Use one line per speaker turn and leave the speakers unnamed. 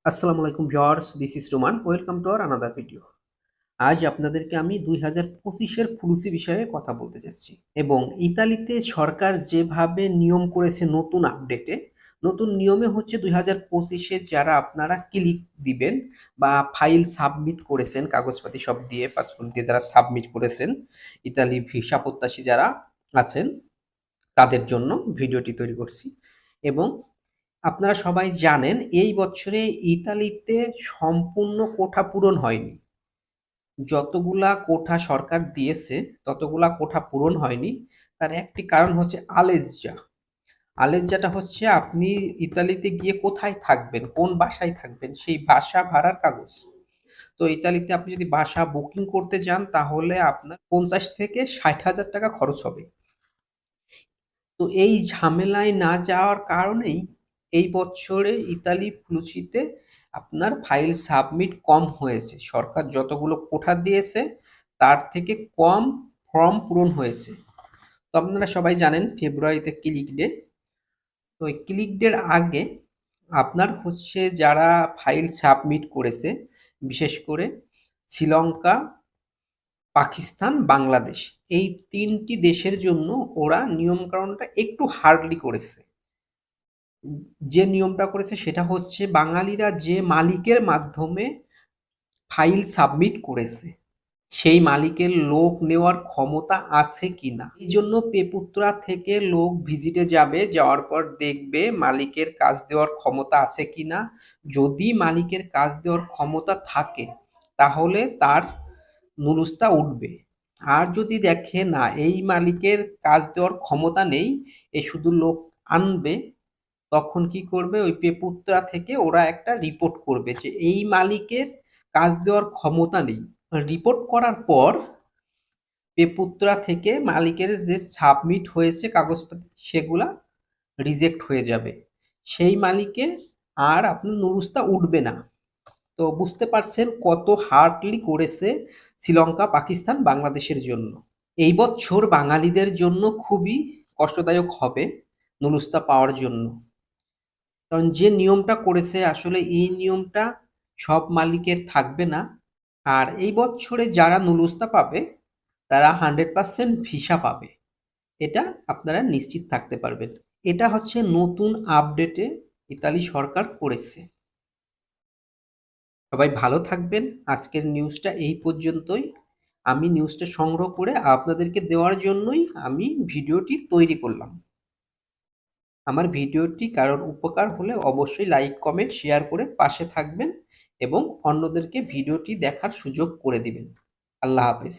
আসসালামু আলাইকুম viewers, this is Roman. Welcome to our another video. আজ আপনাদেরকে আমি 2025 এর ফুলসি বিষয়ে কথা বলতে চাচ্ছি। এবং ইতালিতে সরকার যেভাবে নিয়ম করেছে নতুন আপডেটে, নতুন নিয়মে হচ্ছে 2025 এ যারা আপনারা ক্লিক দিবেন বা ফাইল সাবমিট করেছেন, কাগজপাতি সব দিয়ে পাসপোর্ট দিয়ে যারা সাবমিট করেছেন, ইতালি ভিসা প্রত্যাশী যারা আছেন তাদের জন্য ভিডিওটি তৈরি করছি। এবং আপনারা সবাই জানেন এই বছরে ইতালিতে সম্পূর্ণ কোঠা পূরণ হয়নি। যতগুলা কোঠা সরকার দিয়েছে ততগুলা কোঠা পূরণ হয়নি। তার একটি কারণ হচ্ছে আলেজ্জা। আলেজ্জাটা হচ্ছে আপনি ইতালিতে গিয়ে কোথায় থাকবেন, কোন বাসায় থাকবেন সেই বাসা ভাড়ার কাগজ। তো ইতালিতে আপনি যদি বাসা বুকিং করতে যান তাহলে আপনার ৫০ থেকে ৬০,০০০ টাকা খরচ হবে। তো এই ঝামেলায় না যাওয়ার কারণেই এই বছরে ইতালি ফ্লুসিতে আপনার ফাইল সাবমিট কম হয়েছে। সরকার যতগুলো কোঠা দিয়েছে তার থেকে কম ফর্ম পূরণ হয়েছে। তো আপনারা সবাই জানেন ফেব্রুয়ারিতে ক্লিক ডে। তো এই ক্লিক ডের আগে আপনার হচ্ছে যারা ফাইল সাবমিট করেছে, বিশেষ করে শ্রীলঙ্কা, পাকিস্তান, বাংলাদেশ, এই ৩টি দেশের জন্য ওরা নিয়মকানুনটা একটু হার্ডলি করেছে। যে নিয়মটা করেছে সেটা হচ্ছে বাঙালিরা যে মালিকের মাধ্যমে ফাইল সাবমিট করেছে সেই মালিকের লোক নেওয়ার ক্ষমতা আছে কিনা, এই জন্য পেপুত্রা থেকে লোক ভিজিটে যাবে, যাওয়ার পর দেখবে মালিকের কাজ দেওয়ার ক্ষমতা আছে কিনা। যদি মালিকের কাজ দেওয়ার ক্ষমতা থাকে তাহলে তার নুলুস্তা উঠবে। আর যদি দেখে না এই মালিকের কাজ দেওয়ার ক্ষমতা নেই, এ শুধু লোক আনবে, তখন কি করবে ওই পেপুত্রা থেকে ওরা একটা রিপোর্ট করবে যে এই মালিকের কাজ দেওয়ার ক্ষমতা নেই। রিপোর্ট করার পর পেপুত্রা থেকে মালিকের যে সাবমিট হয়েছে কাগজপত্র সেগুলা রিজেক্ট হয়ে যাবে, সেই মালিকে আর আপনার নুরুস্তা উঠবে না। তো বুঝতে পারছেন কত হার্ডলি করেছে শ্রীলঙ্কা, পাকিস্তান, বাংলাদেশের জন্য। এই বছর বাঙালিদের জন্য খুবই কষ্টদায়ক হবে নুরুস্তা পাওয়ার জন্য। কারণ যে নিয়মটা করেছে আসলে এই নিয়মটা সব মালিকের থাকবে না। আর এই বছরে যারা নুলুস্তা পাবে তারা 100% ভিসা পাবে, এটা আপনারা নিশ্চিত থাকতে পারবেন। এটা হচ্ছে নতুন আপডেটে ইতালি সরকার করেছে। সবাই ভালো থাকবেন। আজকের নিউজটা এই পর্যন্তই। আমি নিউজটা সংগ্রহ করে আপনাদেরকে দেওয়ার জন্যই আমি ভিডিওটি তৈরি করলাম। আমার ভিডিওটি কারোর উপকার হলে অবশ্যই লাইক, কমেন্ট, শেয়ার করে পাশে থাকবেন এবং অন্যদেরকে ভিডিওটি দেখার সুযোগ করে দিবেন। আল্লাহ হাফেজ।